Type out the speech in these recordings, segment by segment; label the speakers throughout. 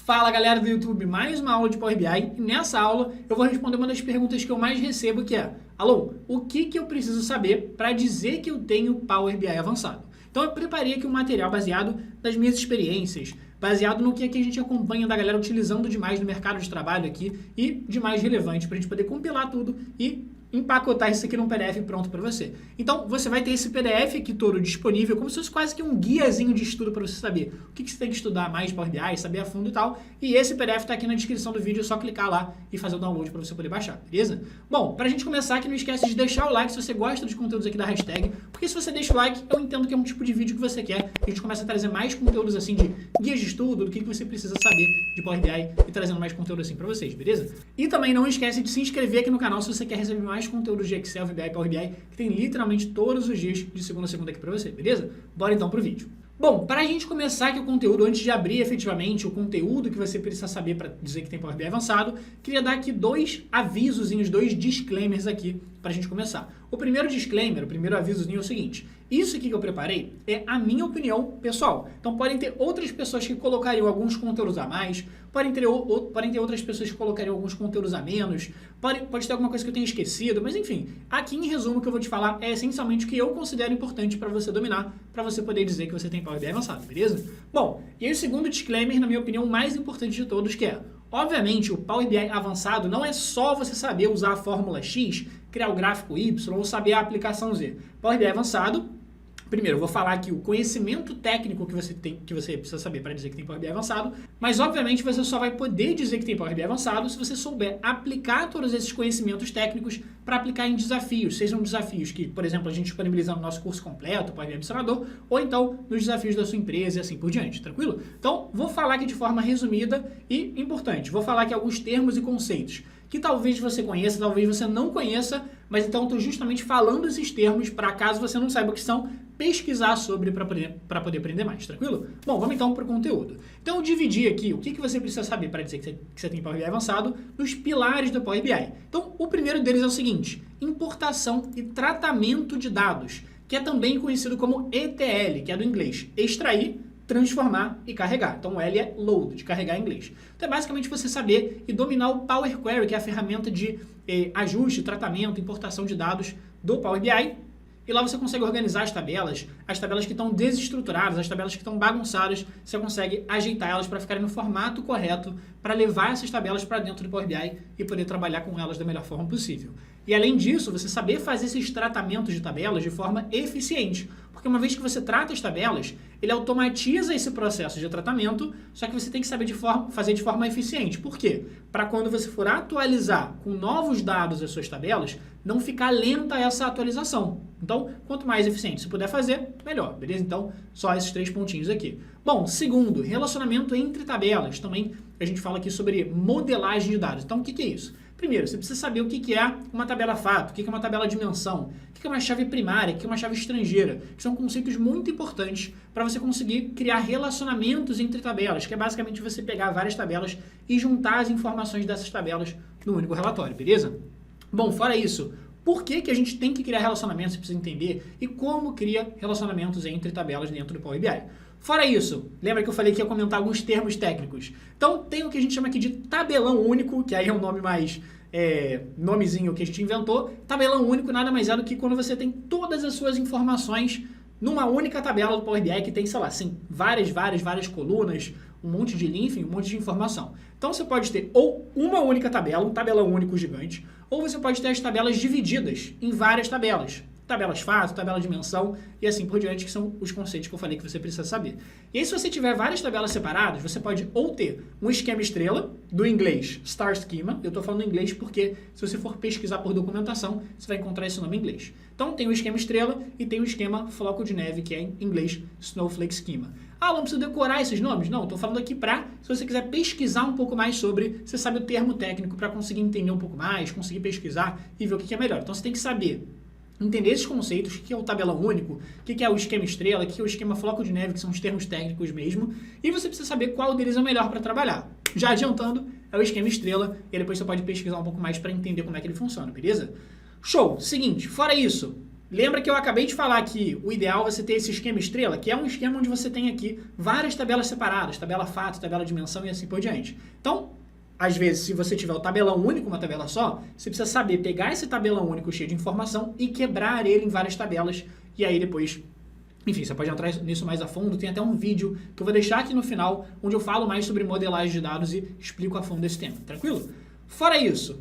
Speaker 1: Fala galera do YouTube, mais uma aula de Power BI e nessa aula eu vou responder uma das perguntas que eu mais recebo que é: alô, o que eu preciso saber para dizer que eu tenho Power BI avançado? Então eu preparei aqui um material baseado nas minhas experiências, baseado no que a gente acompanha da galera utilizando demais no mercado de trabalho aqui e de mais relevante para a gente poder compilar tudo e empacotar isso aqui num PDF pronto para você. Então, você vai ter esse PDF aqui todo disponível, como se fosse quase que um guiazinho de estudo para você saber o que você tem que estudar mais de Power BI, saber a fundo e tal. E esse PDF está aqui na descrição do vídeo, é só clicar lá e fazer o download para você poder baixar, beleza? Bom, para a gente começar aqui, não esquece de deixar o like se você gosta dos conteúdos aqui da hashtag, porque se você deixa o like, eu entendo que é um tipo de vídeo que você quer, e a gente começa a trazer mais conteúdos assim de guias de estudo, do que você precisa saber de Power BI e trazendo mais conteúdo assim para vocês, beleza? E também não esquece de se inscrever aqui no canal se você quer receber mais conteúdos de Excel, VBA e Power BI, que tem literalmente todos os dias de segunda a segunda aqui para você, beleza? Bora então pro vídeo. Bom, para a gente começar aqui o conteúdo, antes de abrir efetivamente o conteúdo que você precisa saber para dizer que tem Power BI avançado, queria dar aqui dois avisozinhos, dois disclaimers aqui para a gente começar. O primeiro disclaimer, o primeiro avisozinho é o seguinte: isso aqui que eu preparei é a minha opinião pessoal. Então podem ter outras pessoas que colocariam alguns conteúdos a mais, podem ter outras pessoas que colocariam alguns conteúdos a menos, pode ter alguma coisa que eu tenha esquecido, mas enfim, aqui em resumo o que eu vou te falar é essencialmente o que eu considero importante para você dominar, para você poder dizer que você tem Power BI avançado, beleza? Bom, e aí o segundo disclaimer, na minha opinião, o mais importante de todos, que é: obviamente, o Power BI avançado não é só você saber usar a fórmula X, criar o gráfico Y ou saber a aplicação Z. Power BI avançado, primeiro, eu vou falar aqui o conhecimento técnico que você precisa saber para dizer que tem Power BI avançado, mas obviamente você só vai poder dizer que tem Power BI avançado se você souber aplicar todos esses conhecimentos técnicos para aplicar em desafios, sejam desafios que, por exemplo, a gente disponibiliza no nosso curso completo, Power BI Administrador, ou então nos desafios da sua empresa e assim por diante, tranquilo? Então, vou falar aqui de forma resumida e importante, vou falar aqui alguns termos e conceitos que talvez você conheça, talvez você não conheça, mas então estou justamente falando esses termos para, caso você não saiba o que são, pesquisar sobre para poder aprender mais, tranquilo? Bom, vamos então para o conteúdo. Então eu dividi aqui o que você precisa saber para dizer que você tem Power BI avançado nos pilares do Power BI. Então o primeiro deles é o seguinte: importação e tratamento de dados, que é também conhecido como ETL, que é do inglês extrair, transformar e carregar. Então o L é load, de carregar em inglês. Então é basicamente você saber e dominar o Power Query, que é a ferramenta de ajuste, tratamento, importação de dados do Power BI. E lá você consegue organizar as tabelas que estão desestruturadas, as tabelas que estão bagunçadas, você consegue ajeitar elas para ficarem no formato correto, para levar essas tabelas para dentro do Power BI e poder trabalhar com elas da melhor forma possível. E além disso, você saber fazer esses tratamentos de tabelas de forma eficiente, porque uma vez que você trata as tabelas, ele automatiza esse processo de tratamento, só que você tem que saber fazer de forma eficiente. Por quê? Para quando você for atualizar com novos dados as suas tabelas, não ficar lenta essa atualização. Então, quanto mais eficiente você puder fazer, melhor, beleza? Então, só esses 3 pontinhos aqui. Bom, segundo, relacionamento entre tabelas. Também a gente fala aqui sobre modelagem de dados. Então, o que é isso? Primeiro, você precisa saber o que é uma tabela fato, o que é uma tabela dimensão, o que é uma chave primária, o que é uma chave estrangeira, que são conceitos muito importantes para você conseguir criar relacionamentos entre tabelas, que é basicamente você pegar várias tabelas e juntar as informações dessas tabelas no único relatório, beleza? Bom, fora isso, por que a gente tem que criar relacionamentos, você precisa entender, e como cria relacionamentos entre tabelas dentro do Power BI. Fora isso, lembra que eu falei que ia comentar alguns termos técnicos? Então tem o que a gente chama aqui de tabelão único, que aí é um nome mais, nomezinho que a gente inventou. Tabelão único nada mais é do que quando você tem todas as suas informações numa única tabela do Power BI que tem, sei lá, assim, várias colunas, um monte de linha, enfim, um monte de informação. Então você pode ter ou uma única tabela, um tabelão único gigante, ou você pode ter as tabelas divididas em várias tabelas. Tabelas fato, tabela dimensão e assim por diante, que são os conceitos que eu falei que você precisa saber. E aí, se você tiver várias tabelas separadas, você pode ou ter um esquema estrela, do inglês Star Schema. Eu estou falando em inglês porque, se você for pesquisar por documentação, você vai encontrar esse nome em inglês. Então, tem o esquema estrela e tem o esquema floco de neve, que é em inglês Snowflake Schema. Ah, não precisa decorar esses nomes? Não, estou falando aqui para, se você quiser pesquisar um pouco mais sobre, você sabe o termo técnico para conseguir entender um pouco mais, conseguir pesquisar e ver o que é melhor. Então, você tem que saber entender esses conceitos, o que é o tabelão único, o que é o esquema estrela, o que é o esquema floco de neve, que são os termos técnicos mesmo, e você precisa saber qual deles é o melhor para trabalhar. Já adiantando, é o esquema estrela, e depois você pode pesquisar um pouco mais para entender como é que ele funciona, beleza? Show! Seguinte, fora isso, Lembra que eu acabei de falar que o ideal é você ter esse esquema estrela, que é um esquema onde você tem aqui várias tabelas separadas, tabela fato, tabela dimensão e assim por diante. Então, às vezes, se você tiver o tabelão único, uma tabela só, você precisa saber pegar esse tabelão único cheio de informação e quebrar ele em várias tabelas, e aí depois, enfim, você pode entrar nisso mais a fundo, tem até um vídeo que eu vou deixar aqui no final, onde eu falo mais sobre modelagem de dados e explico a fundo esse tema, tranquilo? Fora isso,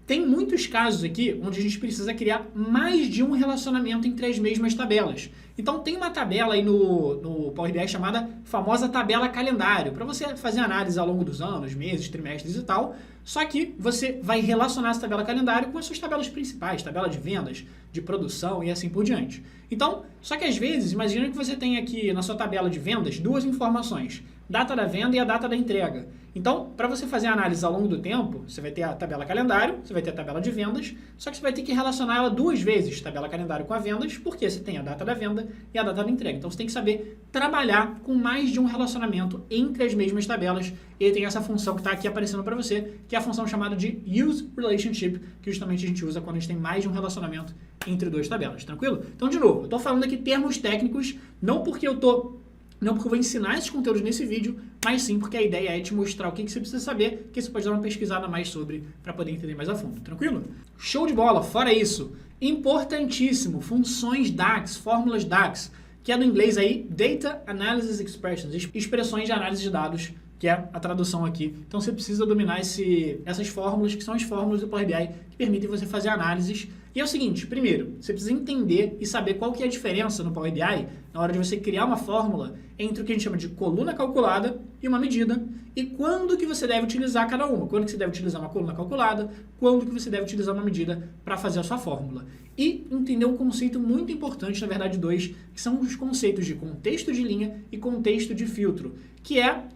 Speaker 1: tem muitos casos aqui onde a gente precisa criar mais de um relacionamento entre as mesmas tabelas. Então tem uma tabela aí no Power BI chamada famosa tabela calendário, para você fazer análise ao longo dos anos, meses, trimestres e tal. Só que você vai relacionar essa tabela calendário com as suas tabelas principais, tabela de vendas, de produção e assim por diante. Então, só que às vezes, imagina que você tem aqui na sua tabela de vendas duas informações, data da venda e a data da entrega. Então, para você fazer a análise ao longo do tempo, você vai ter a tabela calendário, você vai ter a tabela de vendas, só que você vai ter que relacionar ela duas vezes, tabela calendário com a vendas, porque você tem a data da venda e a data da entrega. Então, você tem que saber trabalhar com mais de um relacionamento entre as mesmas tabelas, e aí tem essa função que está aqui aparecendo para você, que é a função chamada de Use Relationship, que justamente a gente usa quando a gente tem mais de um relacionamento entre duas tabelas, tranquilo? Então, de novo, eu estou falando aqui termos técnicos, não porque eu vou ensinar esses conteúdos nesse vídeo, mas sim porque a ideia é te mostrar o que você precisa saber, que você pode dar uma pesquisada mais sobre para poder entender mais a fundo, tranquilo? Show de bola! Fora isso, importantíssimo, funções DAX, fórmulas DAX, que é do inglês aí, Data Analysis Expressions, expressões de análise de dados, que é a tradução aqui. Então você precisa dominar essas fórmulas, que são as fórmulas do Power BI, que permitem você fazer análises. E é o seguinte, primeiro, você precisa entender e saber qual que é a diferença no Power BI, na hora de você criar uma fórmula, entre o que a gente chama de coluna calculada e uma medida, e quando que você deve utilizar cada uma. Quando que você deve utilizar uma coluna calculada, quando que você deve utilizar uma medida para fazer a sua fórmula. E entender um conceito muito importante, na verdade dois, que são os conceitos de contexto de linha e contexto de filtro,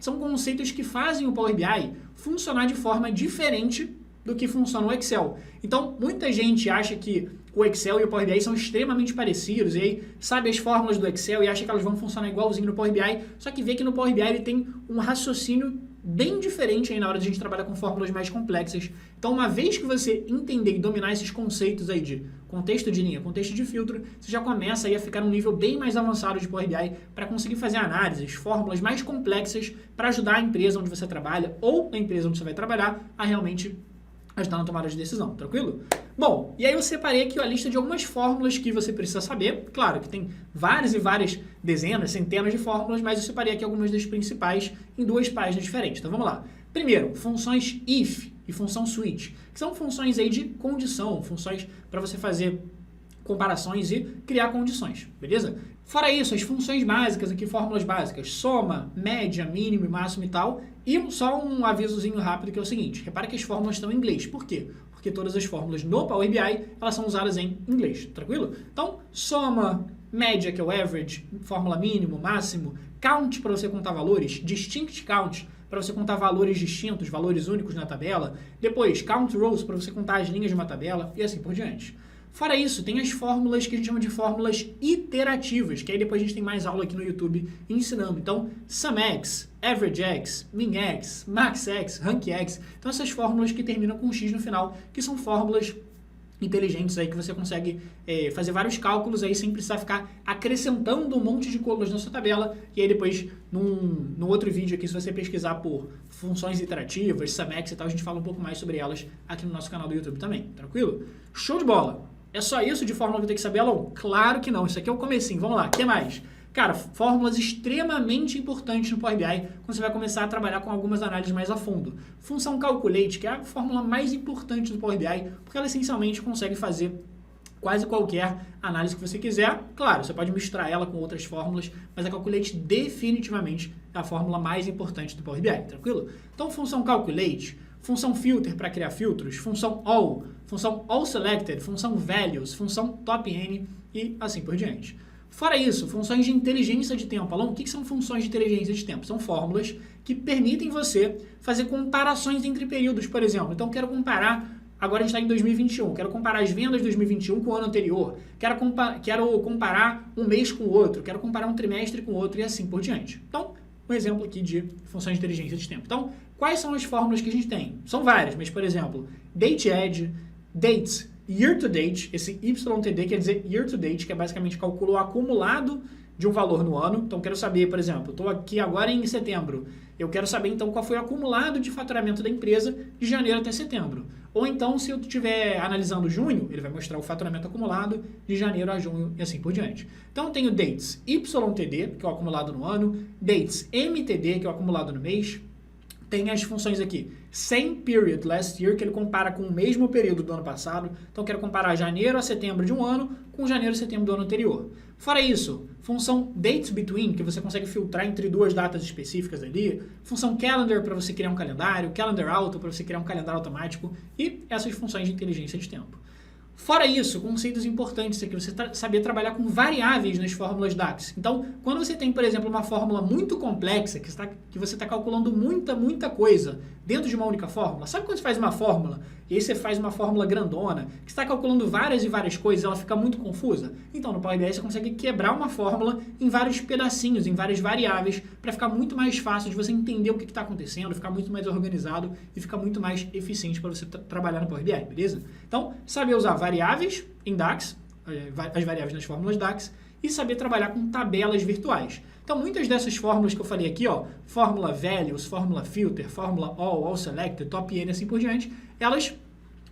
Speaker 1: são conceitos que fazem o Power BI funcionar de forma diferente do que funciona o Excel. Então, muita gente acha que o Excel e o Power BI são extremamente parecidos, e aí sabe as fórmulas do Excel e acha que elas vão funcionar igualzinho no Power BI, só que vê que no Power BI ele tem um raciocínio bem diferente aí na hora de a gente trabalhar com fórmulas mais complexas. Então, uma vez que você entender e dominar esses conceitos aí de contexto de linha, contexto de filtro, você já começa aí a ficar num nível bem mais avançado de Power BI para conseguir fazer análises, fórmulas mais complexas para ajudar a empresa onde você trabalha ou a empresa onde você vai trabalhar a realmente ajudar na tomada de decisão, tranquilo? Bom, e aí eu separei aqui a lista de algumas fórmulas que você precisa saber. Claro que tem várias e várias dezenas, centenas de fórmulas, mas eu separei aqui algumas das principais em duas páginas diferentes. Então vamos lá. Primeiro, funções if e função switch, que são funções aí de condição, funções para você fazer comparações e criar condições, beleza? Fora isso, as funções básicas aqui, fórmulas básicas, soma, média, mínimo, máximo e tal. E só um avisozinho rápido que é o seguinte, repara que as fórmulas estão em inglês. Por quê? Porque todas as fórmulas no Power BI, elas são usadas em inglês, tranquilo? Então, soma, média, que é o average, fórmula mínimo, máximo, count para você contar valores, distinct count para você contar valores distintos, valores únicos na tabela, depois count rows para você contar as linhas de uma tabela e assim por diante. Fora isso, tem as fórmulas que a gente chama de fórmulas iterativas, que aí depois a gente tem mais aula aqui no YouTube ensinando. Então, SumX, AverageX, MinX, MaxX, RankX. Então, essas fórmulas que terminam com X no final, que são fórmulas inteligentes aí que você consegue fazer vários cálculos aí sem precisar ficar acrescentando um monte de colunas na sua tabela. E aí depois, num outro vídeo aqui, se você pesquisar por funções iterativas, SumX e tal, a gente fala um pouco mais sobre elas aqui no nosso canal do YouTube também, tranquilo? Show de bola! É só isso de fórmula que eu tenho que saber, Alon? Claro que não, isso aqui é o comecinho, vamos lá, o que mais? Cara, fórmulas extremamente importantes no Power BI quando você vai começar a trabalhar com algumas análises mais a fundo. Função Calculate, que é a fórmula mais importante do Power BI, porque ela essencialmente consegue fazer quase qualquer análise que você quiser. Claro, você pode misturar ela com outras fórmulas, mas a Calculate definitivamente é a fórmula mais importante do Power BI, tranquilo? Então, função Calculate, função Filter para criar filtros, função All Selected, função Values, função Top N e assim por diante. Fora isso, funções de inteligência de tempo. Alon, o que são funções de inteligência de tempo? São fórmulas que permitem você fazer comparações entre períodos, por exemplo. Então, quero comparar, agora a gente está em 2021, quero comparar as vendas de 2021 com o ano anterior, quero comparar um mês com o outro, quero comparar um trimestre com o outro e assim por diante. Então, um exemplo aqui de funções de inteligência de tempo. Então, quais são as fórmulas que a gente tem? São várias, mas, por exemplo, DateEdge, Dates, year to date, esse YTD quer dizer year to date, que é basicamente calcula o acumulado de um valor no ano. Então, quero saber, por exemplo, estou aqui agora em setembro, eu quero saber, então, qual foi o acumulado de faturamento da empresa de janeiro até setembro. Ou então, se eu estiver analisando junho, ele vai mostrar o faturamento acumulado de janeiro a junho e assim por diante. Então, eu tenho dates YTD, que é o acumulado no ano, dates MTD, que é o acumulado no mês. Tem as funções aqui, same period last year, que ele compara com o mesmo período do ano passado. Então, eu quero comparar janeiro a setembro de um ano com janeiro a setembro do ano anterior. Fora isso, função dates between, que você consegue filtrar entre duas datas específicas ali. Função calendar para você criar um calendário, calendar auto para você criar um calendário automático e essas funções de inteligência de tempo. Fora isso, conceitos importantes aqui, você saber trabalhar com variáveis nas fórmulas DAX. Então, quando você tem, por exemplo, uma fórmula muito complexa, que você está calculando muita coisa dentro de uma única fórmula, sabe quando você faz uma fórmula e aí você faz uma fórmula grandona, que está calculando várias e várias coisas, ela fica muito confusa? Então, no Power BI você consegue quebrar uma fórmula em vários pedacinhos, em várias variáveis, para ficar muito mais fácil de você entender o que está acontecendo, ficar muito mais organizado e ficar muito mais eficiente para você trabalhar no Power BI, beleza? Então, saber usar variáveis em DAX, as variáveis nas fórmulas DAX, e saber trabalhar com tabelas virtuais. Então, muitas dessas fórmulas que eu falei aqui, ó, fórmula values, fórmula filter, fórmula all selected, top n, assim por diante, elas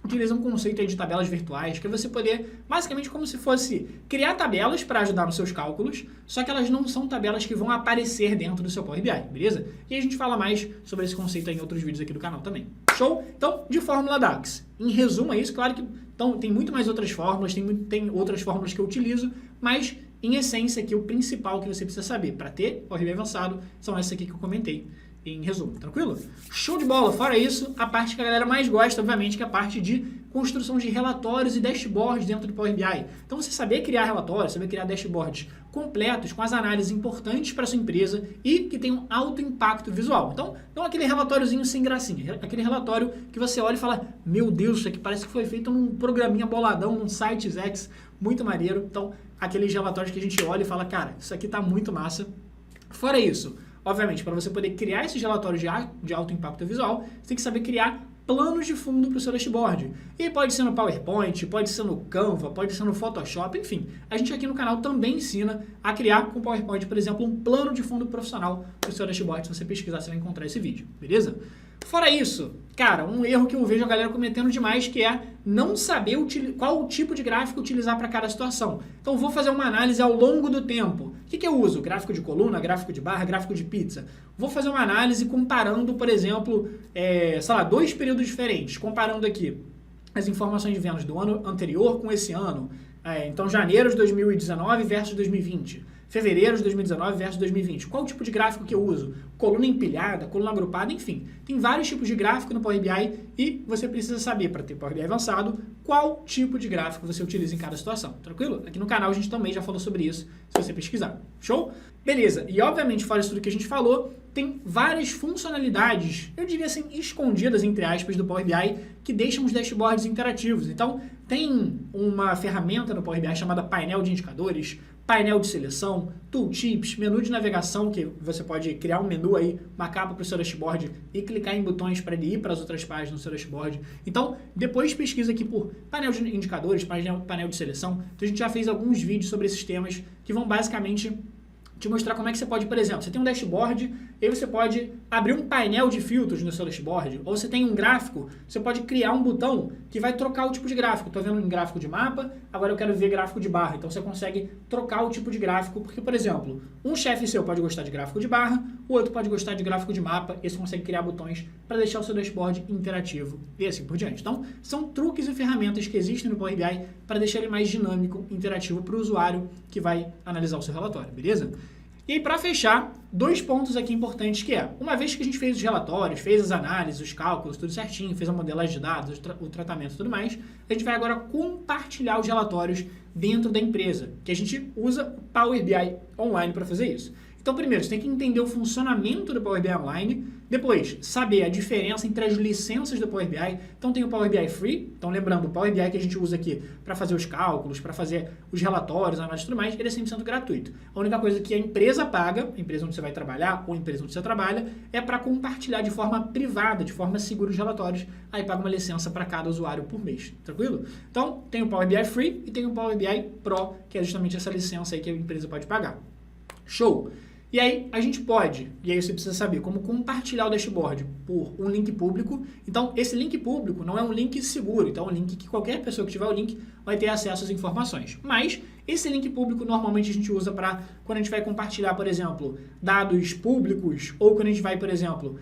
Speaker 1: utilizam um conceito aí de tabelas virtuais, que é você poder, basicamente, como se fosse criar tabelas para ajudar nos seus cálculos, só que elas não são tabelas que vão aparecer dentro do seu Power BI, beleza? E a gente fala mais sobre esse conceito aí em outros vídeos aqui do canal também. Show? Então, de fórmula DAX. Em resumo, é isso. Claro que então, tem muito mais outras fórmulas, tem outras fórmulas que eu utilizo, mas, em essência, aqui o principal que você precisa saber para ter Power BI avançado são essas aqui que eu comentei. Em resumo, tranquilo? Show de bola! Fora isso, a parte que a galera mais gosta, obviamente, que é a parte de construção de relatórios e dashboards dentro do Power BI. Então, você saber criar relatórios, saber criar dashboards completos, com as análises importantes para a sua empresa e que tem um alto impacto visual. Então, não aquele relatóriozinho sem gracinha, aquele relatório que você olha e fala, meu Deus, isso aqui parece que foi feito num programinha boladão, num site X, muito maneiro. Então, aqueles relatórios que a gente olha e fala, cara, isso aqui tá muito massa. Fora isso, obviamente, para você poder criar esses relatórios de alto impacto visual, você tem que saber criar planos de fundo para o seu dashboard. E pode ser no PowerPoint, pode ser no Canva, pode ser no Photoshop, enfim. A gente aqui no canal também ensina a criar com PowerPoint, por exemplo, um plano de fundo profissional para o seu dashboard. Se você pesquisar, você vai encontrar esse vídeo, beleza? Fora isso, cara, um erro que eu vejo a galera cometendo demais, que é não saber qual tipo de gráfico utilizar para cada situação. Então, vou fazer uma análise ao longo do tempo. O que eu uso? Gráfico de coluna, gráfico de barra, gráfico de pizza. Vou fazer uma análise comparando, por exemplo, sei lá, 2 períodos diferentes. Comparando aqui as informações de vendas do ano anterior com esse ano. Então, janeiro de 2019 versus 2020. Fevereiro de 2019 versus 2020. Qual o tipo de gráfico que eu uso? Coluna empilhada, coluna agrupada, enfim. Tem vários tipos de gráfico no Power BI e você precisa saber, para ter Power BI avançado, qual tipo de gráfico você utiliza em cada situação. Tranquilo? Aqui no canal a gente também já falou sobre isso, se você pesquisar. Show? Beleza. E obviamente, fora isso tudo que a gente falou, tem várias funcionalidades, eu diria assim, escondidas, entre aspas, do Power BI, que deixam os dashboards interativos. Então, tem uma ferramenta no Power BI chamada painel de indicadores, painel de seleção, tooltips, menu de navegação, que você pode criar um menu aí, uma capa para o seu dashboard e clicar em botões para ele ir para as outras páginas do seu dashboard. Então, depois pesquisa aqui por painel de indicadores, painel de seleção. Então, a gente já fez alguns vídeos sobre esses temas que vão basicamente te mostrar como é que você pode, por exemplo, você tem um dashboard, e aí você pode abrir um painel de filtros no seu dashboard, ou você tem um gráfico, você pode criar um botão que vai trocar o tipo de gráfico. Estou vendo um gráfico de mapa, agora eu quero ver gráfico de barra. Então você consegue trocar o tipo de gráfico, porque, por exemplo, um chefe seu pode gostar de gráfico de barra, o outro pode gostar de gráfico de mapa, e você consegue criar botões para deixar o seu dashboard interativo e assim por diante. Então, são truques e ferramentas que existem no Power BI para deixar ele mais dinâmico, interativo para o usuário que vai analisar o seu relatório, beleza? E aí, para fechar, 2 pontos aqui importantes, que é, uma vez que a gente fez os relatórios, fez as análises, os cálculos, tudo certinho, fez a modelagem de dados, o tratamento e tudo mais, a gente vai agora compartilhar os relatórios dentro da empresa, que a gente usa o Power BI Online para fazer isso. Então, primeiro, você tem que entender o funcionamento do Power BI Online, depois, saber a diferença entre as licenças do Power BI. Então, tem o Power BI Free, então lembrando, o Power BI que a gente usa aqui para fazer os cálculos, para fazer os relatórios, análises e tudo mais, ele é 100% gratuito. A única coisa que a empresa paga, a empresa onde você vai trabalhar ou a empresa onde você trabalha, é para compartilhar de forma privada, de forma segura os relatórios, aí paga uma licença para cada usuário por mês, tranquilo? Então, tem o Power BI Free e tem o Power BI Pro, que é justamente essa licença aí que a empresa pode pagar. Show! E aí a gente pode, e aí você precisa saber como compartilhar o dashboard por um link público. Então esse link público não é um link seguro, então é um link que qualquer pessoa que tiver o link vai ter acesso às informações. Mas esse link público normalmente a gente usa para quando a gente vai compartilhar, por exemplo, dados públicos, ou quando a gente vai, por exemplo,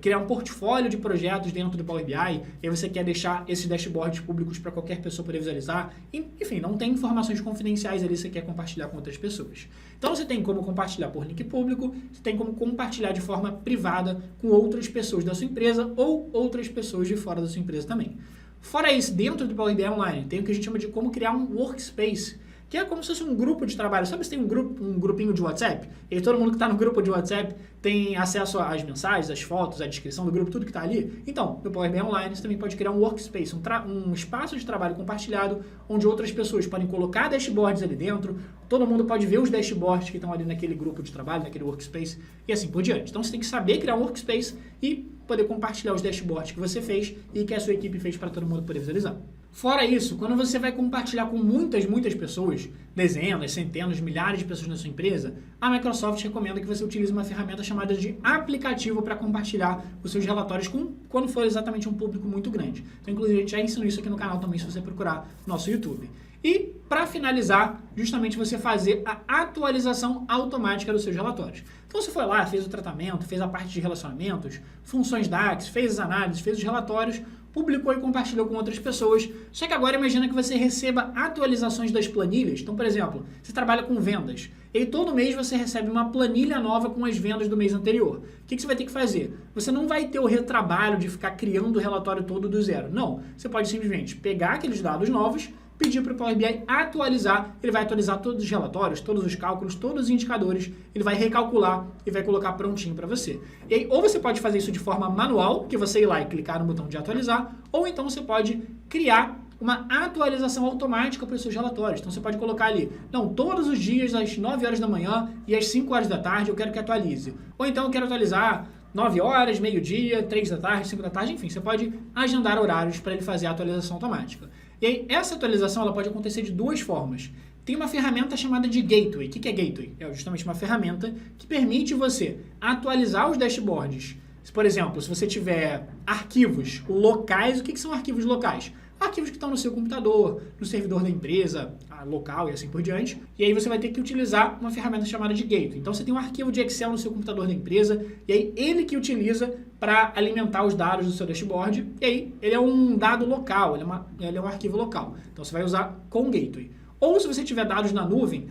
Speaker 1: criar um portfólio de projetos dentro do Power BI, e aí você quer deixar esses dashboards públicos para qualquer pessoa poder visualizar. Enfim, não tem informações confidenciais ali que você quer compartilhar com outras pessoas. Então você tem como compartilhar por link público, você tem como compartilhar de forma privada com outras pessoas da sua empresa ou outras pessoas de fora da sua empresa também. Fora isso, dentro do Power BI Online, tem o que a gente chama de como criar um workspace, que é como se fosse um grupo de trabalho. Sabe se tem um grupinho de WhatsApp? E todo mundo que está no grupo de WhatsApp tem acesso às mensagens, às fotos, à descrição do grupo, tudo que está ali? Então, no Power BI Online, você também pode criar um workspace, um espaço de trabalho compartilhado, onde outras pessoas podem colocar dashboards ali dentro, todo mundo pode ver os dashboards que estão ali naquele grupo de trabalho, naquele workspace, e assim por diante. Então, você tem que saber criar um workspace e poder compartilhar os dashboards que você fez e que a sua equipe fez para todo mundo poder visualizar. Fora isso, quando você vai compartilhar com muitas pessoas, dezenas, centenas, milhares de pessoas na sua empresa, a Microsoft recomenda que você utilize uma ferramenta chamada de aplicativo para compartilhar os seus relatórios quando for exatamente um público muito grande. Então, inclusive, a gente já ensinou isso aqui no canal também, se você procurar no nosso YouTube. E, para finalizar, justamente você fazer a atualização automática dos seus relatórios. Então, você foi lá, fez o tratamento, fez a parte de relacionamentos, funções DAX, fez as análises, fez os relatórios, publicou e compartilhou com outras pessoas. Só que agora imagina que você receba atualizações das planilhas. Então, por exemplo, você trabalha com vendas e todo mês você recebe uma planilha nova com as vendas do mês anterior. O que você vai ter que fazer? Você não vai ter o retrabalho de ficar criando o relatório todo do zero. Não. Você pode simplesmente pegar aqueles dados novos, pedir para o Power BI atualizar, ele vai atualizar todos os relatórios, todos os cálculos, todos os indicadores, ele vai recalcular e vai colocar prontinho para você. E aí, ou você pode fazer isso de forma manual, que você ir lá e clicar no botão de atualizar, ou então você pode criar uma atualização automática para os seus relatórios. Então você pode colocar ali, não, todos os dias às 9 horas da manhã e às 5 horas da tarde eu quero que atualize. Ou então eu quero atualizar 9 horas, meio-dia, 3 da tarde, 5 da tarde, enfim, você pode agendar horários para ele fazer a atualização automática. E aí, essa atualização ela pode acontecer de duas formas. Tem uma ferramenta chamada de Gateway. O que é Gateway? É justamente uma ferramenta que permite você atualizar os dashboards. Por exemplo, se você tiver arquivos locais, o que são arquivos locais? Arquivos que estão no seu computador, no servidor da empresa, local e assim por diante. E aí você vai ter que utilizar uma ferramenta chamada de Gateway. Então você tem um arquivo de Excel no seu computador da empresa, e aí ele que utiliza para alimentar os dados do seu dashboard, e aí ele é um dado local, ele é um arquivo local. Então você vai usar com Gateway. Ou se você tiver dados na nuvem,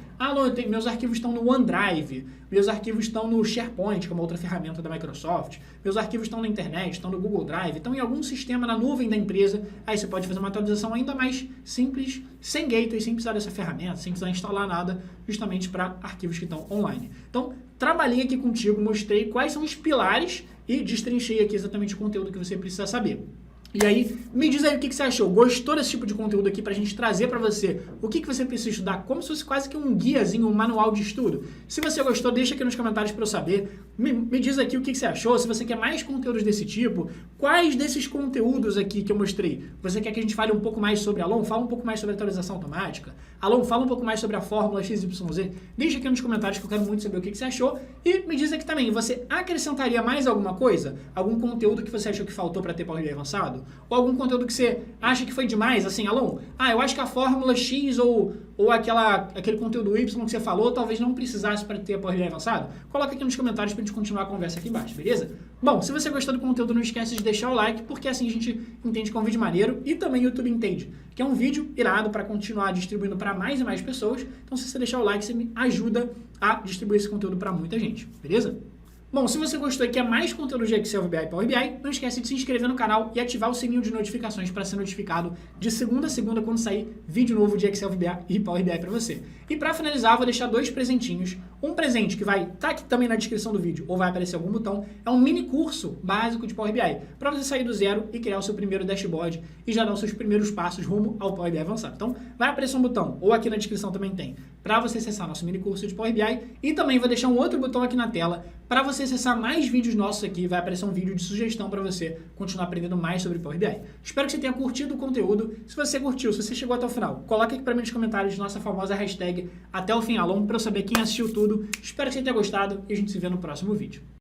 Speaker 1: meus arquivos estão no OneDrive, meus arquivos estão no SharePoint, que é uma outra ferramenta da Microsoft, meus arquivos estão na internet, estão no Google Drive, estão em algum sistema na nuvem da empresa, aí você pode fazer uma atualização ainda mais simples, sem gateway, sem precisar dessa ferramenta, sem precisar instalar nada, justamente para arquivos que estão online. Então, trabalhei aqui contigo, mostrei quais são os pilares e destrinchei aqui exatamente o conteúdo que você precisa saber. E aí, me diz aí o que você achou. Gostou desse tipo de conteúdo aqui pra gente trazer pra você o que você precisa estudar, como se fosse quase que um guiazinho, um manual de estudo? Se você gostou, deixa aqui nos comentários pra eu saber. Me diz aqui o que você achou, se você quer mais conteúdos desse tipo, quais desses conteúdos aqui que eu mostrei você quer que a gente fale um pouco mais sobre Alon? Fala um pouco mais sobre atualização automática. Alon, fala um pouco mais sobre a fórmula XYZ. Deixa aqui nos comentários que eu quero muito saber o que você achou. E me diz aqui também, você acrescentaria mais alguma coisa? Algum conteúdo que você achou que faltou para ter Power BI avançado? Ou algum conteúdo que você acha que foi demais? Assim, Alon, eu acho que a fórmula X ou aquele conteúdo Y que você falou talvez não precisasse para ter Power BI avançado? Coloca aqui nos comentários para a gente continuar a conversa aqui embaixo, beleza? Bom, se você gostou do conteúdo, não esquece de deixar o like, porque assim a gente entende que é um vídeo maneiro e também o YouTube entende que é um vídeo irado para continuar distribuindo para mais e mais pessoas. Então, se você deixar o like, você me ajuda a distribuir esse conteúdo para muita gente, beleza? Bom, Bom, se você gostou e quer mais conteúdo de Excel, VBA e Power BI, não esquece de se inscrever no canal e ativar o sininho de notificações para ser notificado de segunda a segunda quando sair vídeo novo de Excel, VBA e Power BI para você. E para finalizar, eu vou deixar 2 presentinhos. Um presente que vai estar aqui também na descrição do vídeo ou vai aparecer algum botão, é um mini curso básico de Power BI, para você sair do zero e criar o seu primeiro dashboard e já dar os seus primeiros passos rumo ao Power BI avançado. Então, vai aparecer um botão, ou aqui na descrição também tem, para você acessar nosso mini curso de Power BI, e também vou deixar um outro botão aqui na tela para você acessar mais vídeos nossos aqui, vai aparecer um vídeo de sugestão para você continuar aprendendo mais sobre Power BI. Espero que você tenha curtido o conteúdo. Se você curtiu, se você chegou até o final, coloca aqui para mim nos comentários nossa famosa hashtag até o fim Alon para eu saber quem assistiu tudo. Espero que você tenha gostado e a gente se vê no próximo vídeo.